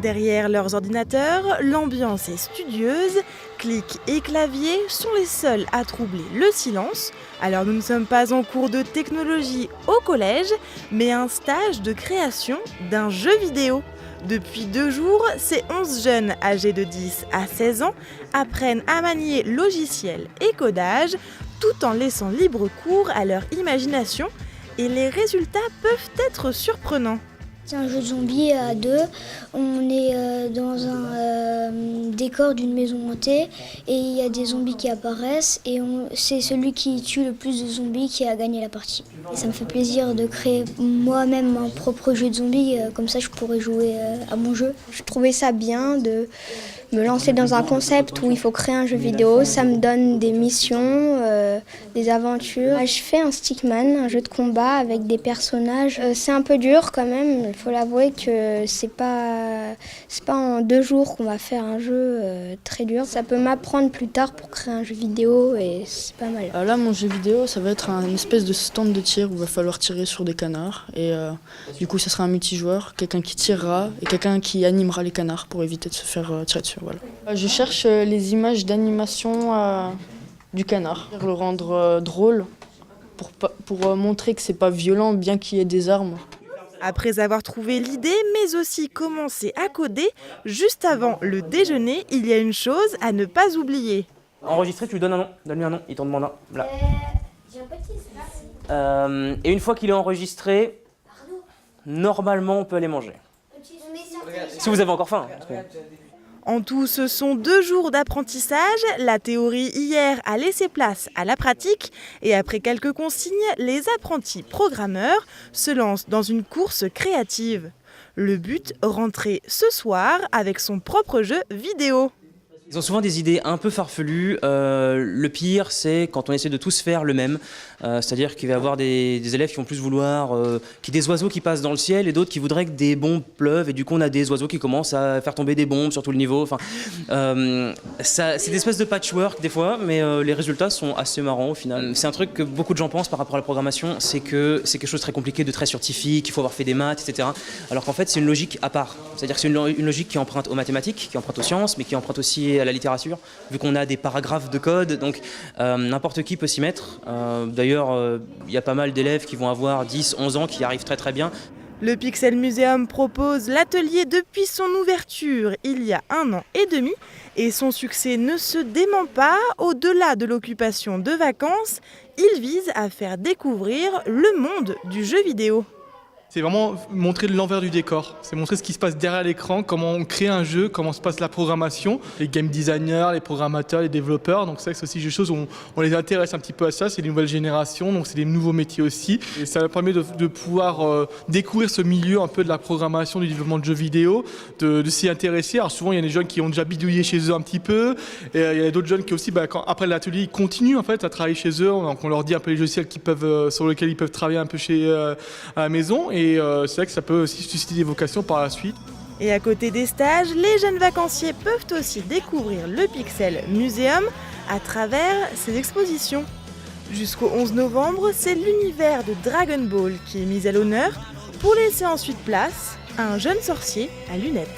Derrière leurs ordinateurs, l'ambiance est studieuse. Clics et claviers sont les seuls à troubler le silence. Alors nous ne sommes pas en cours de technologie au collège, mais un stage de création d'un jeu vidéo. Depuis 2 jours, ces 11 jeunes âgés de 10 à 16 ans apprennent à manier logiciels et codage tout en laissant libre cours à leur imagination et les résultats peuvent être surprenants. C'est un jeu de zombies à 2. On est dans un décor d'une maison hantée et il y a des zombies qui apparaissent et c'est celui qui tue le plus de zombies qui a gagné la partie. Et ça me fait plaisir de créer moi-même mon propre jeu de zombies, comme ça je pourrais jouer à mon jeu. Je trouvais ça bien de me lancer dans un concept où il faut créer un jeu vidéo. Ça me donne des missions, des aventures. Je fais un Stickman, un jeu de combat avec des personnages. C'est un peu dur quand même, il faut l'avouer que c'est pas en 2 jours qu'on va faire un jeu très dur. Ça peut m'apprendre plus tard pour créer un jeu vidéo et c'est pas mal. Là, mon jeu vidéo, ça va être une espèce de stand de tir où il va falloir tirer sur des canards. Et du coup, ça sera un multijoueur, quelqu'un qui tirera et quelqu'un qui animera les canards pour éviter de se faire tirer dessus. Voilà. Je cherche les images d'animation du canard, le rendre drôle pour montrer que c'est pas violent, bien qu'il y ait des armes. Après avoir trouvé l'idée, mais aussi commencé à coder, juste avant le déjeuner, il y a une chose à ne pas oublier. Enregistrer, tu lui donnes un nom. Donne-lui un nom, il t'en demande un. Là. Et une fois qu'il est enregistré, normalement, on peut aller manger. Si vous avez encore faim. En tout, ce sont 2 jours d'apprentissage. La théorie hier a laissé place à la pratique et après quelques consignes, les apprentis programmeurs se lancent dans une course créative. Le but, rentrer ce soir avec son propre jeu vidéo. Ils ont souvent des idées un peu farfelues. Le pire, c'est quand on essaie de tous faire le même. C'est-à-dire qu'il va y avoir des élèves qui vont plus vouloir des oiseaux qui passent dans le ciel et d'autres qui voudraient que des bombes pleuvent. Et du coup, on a des oiseaux qui commencent à faire tomber des bombes sur tout le niveau. Enfin, c'est des espèces de patchwork des fois, mais les résultats sont assez marrants au final. C'est un truc que beaucoup de gens pensent par rapport à la programmation, c'est que c'est quelque chose de très compliqué, de très scientifique, il faut avoir fait des maths, etc. Alors qu'en fait, c'est une logique à part. C'est-à-dire que c'est une logique qui emprunte aux mathématiques, qui emprunte aux sciences, mais qui emprunte aussi à la littérature, vu qu'on a des paragraphes de code, donc n'importe qui peut s'y mettre. D'ailleurs, il y a pas mal d'élèves qui vont avoir 10, 11 ans qui y arrivent très très bien. Le Pixel Museum propose l'atelier depuis son ouverture il y a 1 an et demi et son succès ne se dément pas. Au-delà de l'occupation de vacances, il vise à faire découvrir le monde du jeu vidéo. C'est vraiment montrer l'envers du décor, c'est montrer ce qui se passe derrière l'écran, comment on crée un jeu, comment se passe la programmation, les game designers, les programmateurs, les développeurs, donc c'est aussi des choses où on les intéresse un petit peu à ça, c'est les nouvelles générations, donc c'est des nouveaux métiers aussi, et ça permet de pouvoir découvrir ce milieu un peu de la programmation, du développement de jeux vidéo, de s'y intéresser. Alors souvent il y a des jeunes qui ont déjà bidouillé chez eux un petit peu, et il y a d'autres jeunes qui aussi, après l'atelier, ils continuent en fait à travailler chez eux, donc on leur dit un peu les logiciels sur lesquels ils peuvent travailler un peu à la maison. Et c'est vrai que ça peut aussi susciter des vocations par la suite. Et à côté des stages, les jeunes vacanciers peuvent aussi découvrir le Pixel Museum à travers ses expositions. Jusqu'au 11 novembre, c'est l'univers de Dragon Ball qui est mis à l'honneur pour laisser ensuite place à un jeune sorcier à lunettes.